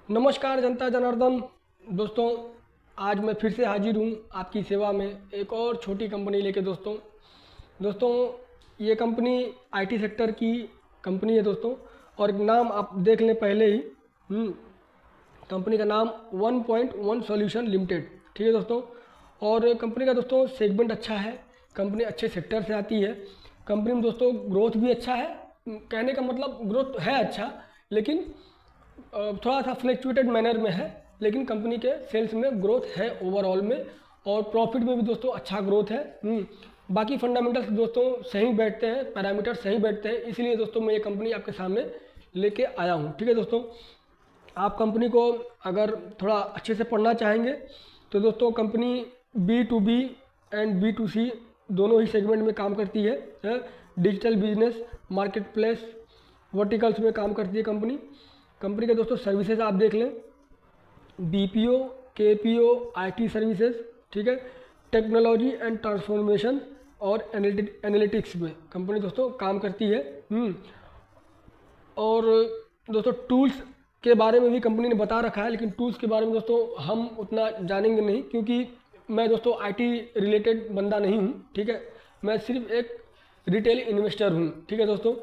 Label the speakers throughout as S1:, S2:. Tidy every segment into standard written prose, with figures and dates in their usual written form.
S1: नमस्कार जनता जनार्दन। दोस्तों, आज मैं फिर से हाजिर हूँ आपकी सेवा में एक और छोटी कंपनी लेके। दोस्तों ये कंपनी आईटी सेक्टर की कंपनी है दोस्तों। और नाम आप देख लें पहले ही। कंपनी का नाम 1.1 सॉल्यूशन लिमिटेड, ठीक है दोस्तों। और कंपनी का दोस्तों सेगमेंट अच्छा है, कंपनी अच्छे सेक्टर से आती है। कंपनी में दोस्तों ग्रोथ भी अच्छा है, कहने का मतलब ग्रोथ है अच्छा, लेकिन थोड़ा सा फ्लैक्चुएटेड मैनर में है। लेकिन कंपनी के सेल्स में ग्रोथ है ओवरऑल में, और प्रॉफिट में भी दोस्तों अच्छा ग्रोथ है। बाकी फंडामेंटल्स दोस्तों सही बैठते हैं, पैरामीटर सही बैठते हैं, इसलिए दोस्तों मैं ये कंपनी आपके सामने लेके आया हूँ, ठीक है दोस्तों। आप कंपनी को अगर थोड़ा अच्छे से पढ़ना चाहेंगे तो दोस्तों कंपनी B2B एंड B2C दोनों ही सेगमेंट में काम करती है। Digital business, market place, verticals में काम करती है कंपनी। कंपनी के दोस्तों सर्विसेज आप देख लें, BPO, KPO, IT सर्विसेज, ठीक है। टेक्नोलॉजी एंड ट्रांसफॉर्मेशन और एनालिटिक्स में कंपनी दोस्तों काम करती है। और दोस्तों टूल्स के बारे में भी कंपनी ने बता रखा है, लेकिन टूल्स के बारे में दोस्तों हम उतना जानेंगे नहीं, क्योंकि मैं दोस्तों IT रिलेटेड बंदा नहीं हूँ, ठीक है। मैं सिर्फ एक रिटेल इन्वेस्टर हूँ, ठीक है दोस्तों।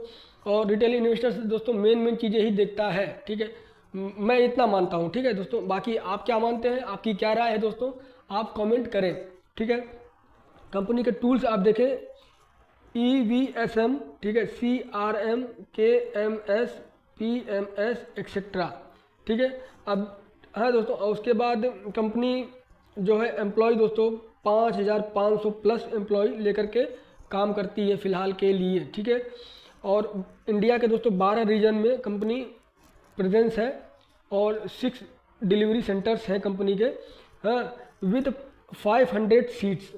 S1: और रिटेल इन्वेस्टर दोस्तों मेन चीज़ें ही देखता है, ठीक है। मैं इतना मानता हूँ, ठीक है दोस्तों। बाकी आप क्या मानते हैं, आपकी क्या राय है दोस्तों, आप कमेंट करें, ठीक है। कंपनी के टूल्स आप देखें, EVSM, ठीक है, CRM, KMS, PMS एक्सेट्रा, ठीक है। अब हाँ दोस्तों, और उसके बाद कंपनी जो है एम्प्लॉय दोस्तों 5,500 प्लस एम्प्लॉय लेकर के काम करती है फ़िलहाल के लिए, ठीक है। और इंडिया के दोस्तों 12 रीजन में कंपनी प्रेजेंस है, और 6 डिलीवरी सेंटर्स हैं कंपनी के, हाँ, विद 500 सीट्स,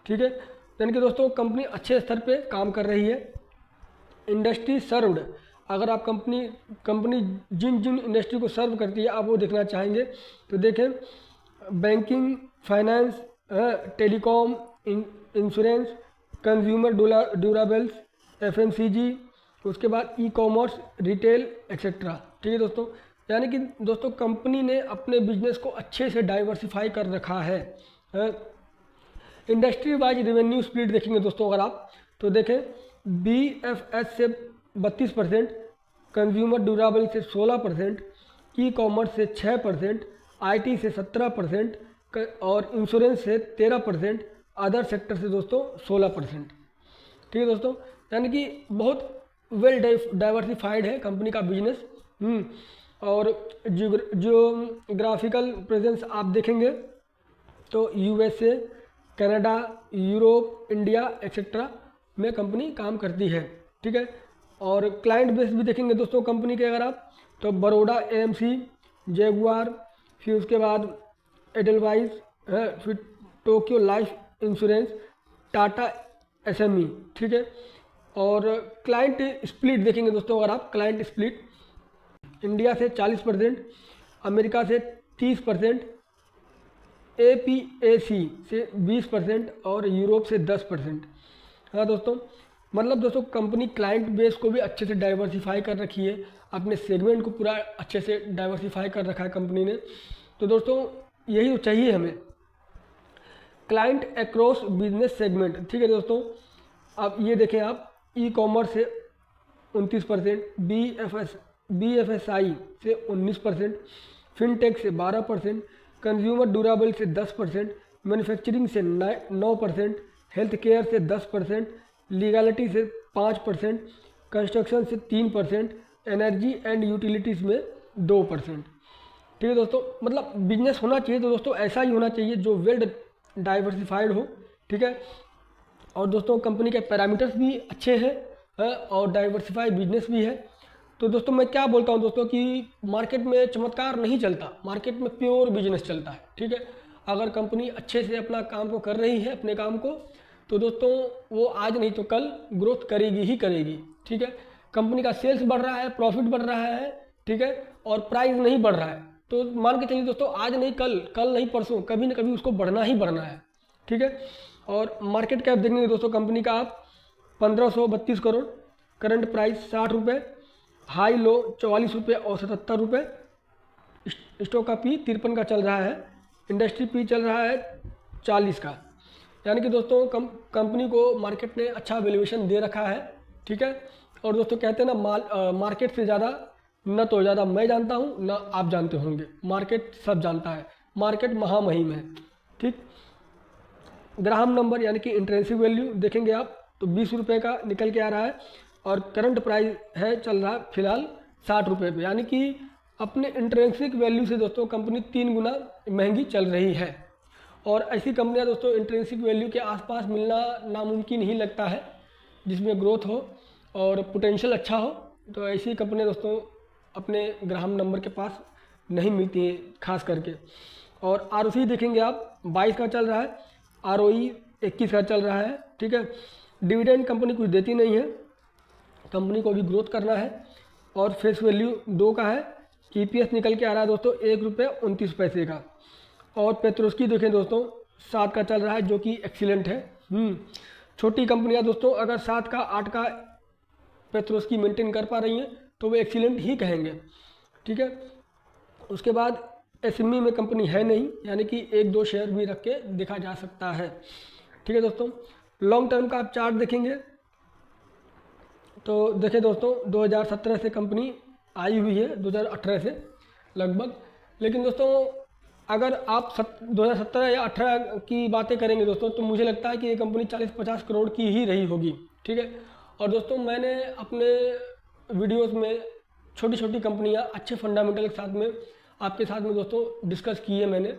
S1: ठीक है। यानी कि दोस्तों कंपनी अच्छे स्तर पे काम कर रही है। इंडस्ट्री सर्व्ड, अगर आप कंपनी जिन जिन इंडस्ट्री को सर्व करती है आप वो देखना चाहेंगे तो देखें, banking, finance, telecom, insurance, consumer durables, FMCG, उसके बाद ई-कॉमर्स, रिटेल एक्सेट्रा, ठीक है दोस्तों। यानी कि दोस्तों कंपनी ने अपने बिजनेस को अच्छे से डाइवर्सिफाई कर रखा है। इंडस्ट्री वाइज रेवेन्यू स्प्लिट देखेंगे दोस्तों अगर आप तो देखें, BFS से 32%, कंज्यूमर ड्यूराबल से 16%, ई-कॉमर्स से 6%, IT से 17%, और इंश्योरेंस से 13%, अदर सेक्टर से दोस्तों 16%, ठीक है दोस्तों। यानी कि बहुत वेल डाइवर्सिफाइड है कंपनी का बिजनेस। और जियोग्राफिकल प्रेजेंस आप देखेंगे तो USA, Canada, Europe, India etcetera में कंपनी काम करती है, ठीक है। और क्लाइंट बेस भी देखेंगे दोस्तों कंपनी के अगर आप तो बड़ौदा AMC, जैगुआर, फिर उसके बाद एडलवाइज है, फिर Tokyo life insurance, Tata SME, ठीक है। और क्लाइंट स्प्लिट देखेंगे दोस्तों अगर आप, क्लाइंट स्प्लिट इंडिया से 40%, अमेरिका से 30%, APAC से 20% और यूरोप से 10%। हाँ दोस्तों, मतलब दोस्तों कंपनी क्लाइंट बेस को भी अच्छे से डाइवर्सिफाई कर रखी है, अपने सेगमेंट को पूरा अच्छे से डाइवर्सिफाई कर रखा है कंपनी ने। तो दोस्तों यही तो चाहिए हमें, क्लाइंट अक्रॉस बिजनेस सेगमेंट, ठीक है दोस्तों। अब ये देखें आप, ई-कॉमर्स से 29%, BFSI से 19%, फिनटेक से 12%, कंज्यूमर ड्यूराबल से 10%, मैन्युफैक्चरिंग से 9%, हेल्थ केयर से 10%, लीगैलिटी से 5%, कंस्ट्रक्शन से 3%, एनर्जी एंड यूटिलिटीज़ में 2%, ठीक है दोस्तों। मतलब बिजनेस होना चाहिए तो दोस्तों ऐसा ही होना चाहिए जो वेल डाइवर्सिफाइड हो, ठीक है। और दोस्तों कंपनी के पैरामीटर्स भी अच्छे हैं और डाइवर्सिफाइड बिजनेस भी है। तो दोस्तों मैं क्या बोलता हूँ दोस्तों कि मार्केट में चमत्कार नहीं चलता, मार्केट में प्योर बिजनेस चलता है, ठीक है। अगर कंपनी अच्छे से अपना काम को कर रही है, अपने काम को, तो दोस्तों वो आज नहीं तो कल ग्रोथ करेगी ही करेगी, ठीक है। कंपनी का सेल्स बढ़ रहा है, प्रॉफिट बढ़ रहा है, ठीक है, और प्राइस नहीं बढ़ रहा है, तो मान के चलिए दोस्तों आज नहीं कल, कल नहीं परसों, कभी ना कभी उसको बढ़ना ही बढ़ना है, ठीक है। और मार्केट कैप देखेंगे दोस्तों कंपनी का आप 1532 करोड़, करंट प्राइस 60 रुपये, हाई लो 44 रुपये और 77 रुपये, स्टॉक का पी 53 का चल रहा है, इंडस्ट्री पी चल रहा है 40 का। यानी कि दोस्तों कंपनी को मार्केट ने अच्छा वैल्यूएशन दे रखा है, ठीक है। और दोस्तों कहते हैं ना, मार्केट से ज़्यादा न तो ज़्यादा मैं जानता हूँ न आप जानते होंगे, मार्केट सब जानता है, मार्केट महामहिम है, ठीक। ग्राहम नंबर यानी कि इंट्रेंसिक वैल्यू देखेंगे आप तो 20 रुपये का निकल के आ रहा है, और करंट प्राइस है चल रहा है फिलहाल 60 रुपये पे, यानी कि अपने इंट्रेंसिक वैल्यू से दोस्तों कंपनी 3 गुना महंगी चल रही है। और ऐसी कंपनियां दोस्तों इंट्रेंसिक वैल्यू के आसपास मिलना नामुमकिन ही लगता है, जिसमें ग्रोथ हो और पोटेंशियल अच्छा हो। तो ऐसी कंपनियां दोस्तों अपने ग्राहम नंबर के पास नहीं मिलती हैं खास करके। और आरओसी देखेंगे आप 22 का चल रहा है, आरओई 21 का चल रहा है, ठीक है। डिविडेंड कंपनी कुछ देती नहीं है, कंपनी को भी ग्रोथ करना है। और फेस वैल्यू 2 का है, ईपीएस निकल के आ रहा है दोस्तों 1 रुपये 29 पैसे का। और पेट्रोस्की देखें दोस्तों 7 का चल रहा है, जो कि एक्सीलेंट है। छोटी कंपनियां दोस्तों अगर 7 का 8 का पेट्रोस्की मेंटेन कर पा रही हैं तो वो एक्सीलेंट ही कहेंगे, ठीक है। उसके बाद एसएमई में कंपनी है नहीं, यानी कि 1-2 शेयर भी रख के देखा जा सकता है, ठीक है दोस्तों। लॉन्ग टर्म का आप चार्ट देखेंगे तो देखें दोस्तों 2017 से कंपनी आई हुई है, 2018 से लगभग। लेकिन दोस्तों अगर आप 2017 या 18 की बातें करेंगे दोस्तों तो मुझे लगता है कि ये कंपनी 40-50 करोड़ की ही रही होगी, ठीक है। और दोस्तों मैंने अपने वीडियोस में छोटी छोटी कंपनियां अच्छे फंडामेंटल के साथ में आपके साथ में दोस्तों डिस्कस की है मैंने।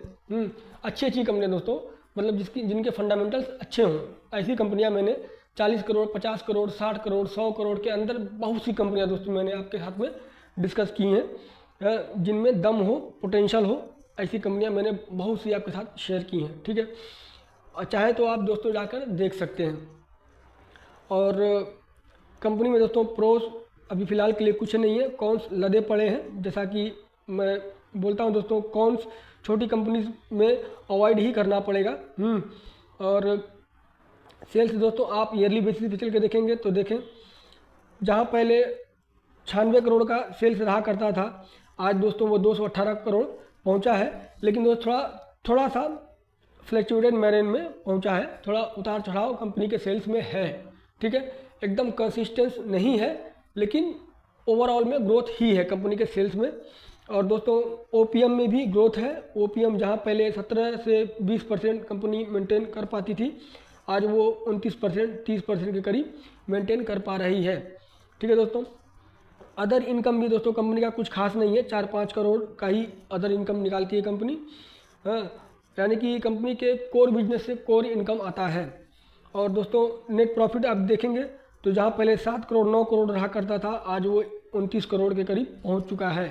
S1: अच्छी कंपनियां दोस्तों, मतलब जिनके फंडामेंटल्स अच्छे हों, ऐसी कंपनियां मैंने 40 करोड़ 50 करोड़ 60 करोड़ 100 करोड़ के अंदर बहुत सी कंपनियां दोस्तों मैंने आपके साथ में डिस्कस की हैं, जिनमें दम हो, पोटेंशियल हो। ऐसी कंपनियां मैंने बहुत सी आपके साथ शेयर की हैं, ठीक है। और चाहे तो आप दोस्तों जाकर देख सकते हैं। और कंपनी में दोस्तों प्रोस अभी फ़िलहाल के लिए कुछ नहीं है, कॉन्स लदे पड़े हैं। जैसा कि मैं बोलता हूं दोस्तों, कॉन्स छोटी कंपनीज में अवॉइड ही करना पड़ेगा। और सेल्स दोस्तों आप ईयरली बेसिस पे चल के देखेंगे तो देखें, जहां पहले 96 करोड़ का सेल्स रहा करता था, आज दोस्तों वो 218 करोड़ पहुंचा है। लेकिन दोस्तों थोड़ा सा फ्लैक्चुएटेड मैनर में पहुंचा है, थोड़ा उतार चढ़ाव कंपनी के सेल्स में है, ठीक है। एकदम कंसिस्टेंस नहीं है, लेकिन ओवरऑल में ग्रोथ ही है कंपनी के सेल्स में। और दोस्तों ओपीएम में भी ग्रोथ है। ओपीएम जहां पहले 17 से 20% कंपनी मेंटेन कर पाती थी, आज वो 29% 30% के करीब मेंटेन कर पा रही है, ठीक है दोस्तों। अदर इनकम भी दोस्तों कंपनी का कुछ खास नहीं है, 4-5 करोड़ का ही अदर इनकम निकालती है कंपनी। हाँ, यानी कि कंपनी के कोर बिजनेस से कोर इनकम आता है। और दोस्तों नेट प्रॉफिट आप देखेंगे तो जहां पहले 7 करोड़ 9 करोड़ रहा करता था, आज वो 29 करोड़ के करीब पहुंच चुका है।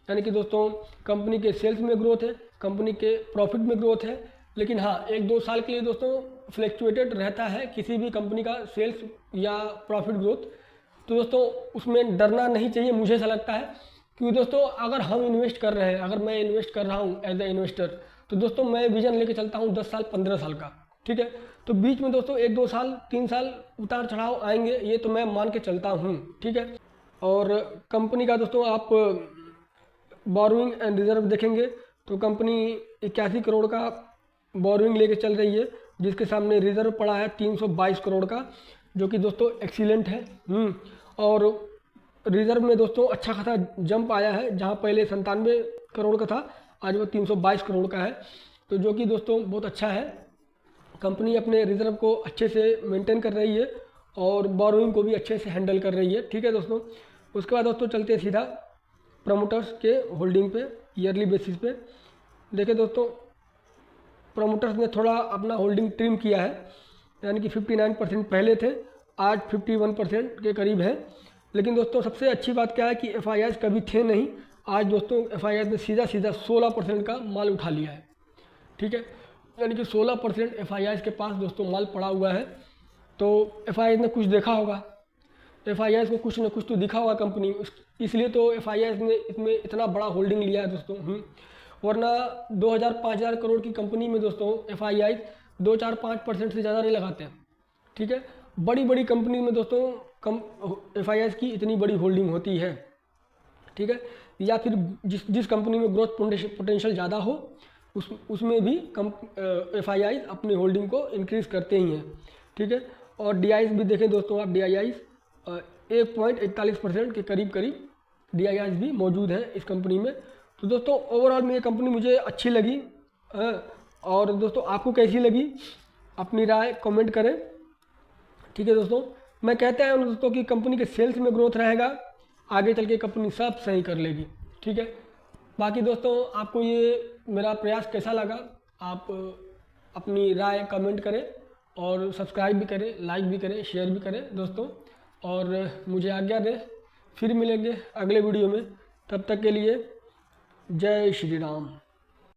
S1: यानी कि दोस्तों कंपनी के सेल्स में ग्रोथ है, कंपनी के प्रॉफिट में ग्रोथ है। लेकिन हाँ, 1-2 साल के लिए दोस्तों फ्लैक्चुएटेड रहता है किसी भी कंपनी का सेल्स या प्रॉफिट ग्रोथ। तो दोस्तों उसमें डरना नहीं चाहिए, मुझे ऐसा लगता है। क्योंकि दोस्तों अगर हम इन्वेस्ट कर रहे हैं, अगर मैं इन्वेस्ट कर रहा हूँ एज ए इन्वेस्टर, तो दोस्तों मैं विजन लेके चलता हूँ 10 साल 15 साल का, ठीक है। तो बीच में दोस्तों 1-2 साल 3 साल उतार चढ़ाव आएंगे, ये तो मैं मान के चलता हूँ, ठीक है। और कंपनी का दोस्तों आप बोरोइंग एंड रिजर्व देखेंगे तो कंपनी 81 करोड़ का बोरोइंग लेके चल रही है, जिसके सामने रिजर्व पड़ा है 322 करोड़ का, जो कि दोस्तों एक्सीलेंट है। और रिजर्व में दोस्तों अच्छा खासा जंप आया है, जहां पहले 97 करोड़ का था, आज वो 322 करोड़ का है। तो जो कि दोस्तों बहुत अच्छा है। कंपनी अपने रिजर्व को अच्छे से मेंटेन कर रही है और बोरोइंग को भी अच्छे से हैंडल कर रही है, ठीक है दोस्तों। उसके बाद दोस्तों चलते सीधा प्रमोटर्स के होल्डिंग पे ईयरली बेसिस पे। देखिए दोस्तों प्रमोटर्स ने थोड़ा अपना होल्डिंग ट्रिम किया है, यानी कि 59% पहले थे, आज 51% के करीब है। लेकिन दोस्तों सबसे अच्छी बात क्या है कि एफआईआईज कभी थे नहीं, आज दोस्तों एफआईआईज ने सीधा 16% का माल उठा लिया है, ठीक है। यानी कि 16% एफआईआईज के पास दोस्तों माल पड़ा हुआ है। तो एफआईआईज ने कुछ देखा होगा, एफआईआईज को कुछ न कुछ तो दिखा होगा कंपनी, इसलिए तो एफआईआईज ने इसमें इतना बड़ा होल्डिंग लिया है दोस्तों। वरना 2000-5000 करोड़ की कंपनी में दोस्तों एफआईआईज 2-4-5% से ज़्यादा नहीं लगाते हैं, ठीक है। बड़ी बड़ी कंपनी में दोस्तों कम एफआईआईज की इतनी बड़ी होल्डिंग होती है। ठीक है। या फिर जिस कंपनी में ग्रोथ पोटेंशियल ज़्यादा हो उसमें भी FII अपनी होल्डिंग को इंक्रीज़ करते ही हैं, ठीक है। और DIs भी देखें दोस्तों आप, DIs 1.41% के करीब DIs भी मौजूद हैं इस कंपनी में। तो दोस्तों ओवरऑल में ये कंपनी मुझे अच्छी लगी। और दोस्तों आपको कैसी लगी अपनी राय कमेंट करें, ठीक है दोस्तों। मैं कहता हूँ दोस्तों कि कंपनी के सेल्स में ग्रोथ रहेगा, आगे चल के कंपनी सब सही कर लेगी, ठीक है। बाकी दोस्तों आपको ये मेरा प्रयास कैसा लगा, आप अपनी राय कमेंट करें और सब्सक्राइब भी करें, लाइक भी करें, शेयर भी करें दोस्तों। और मुझे आज्ञा दें, फिर मिलेंगे अगले वीडियो में। तब तक के लिए जय श्री राम।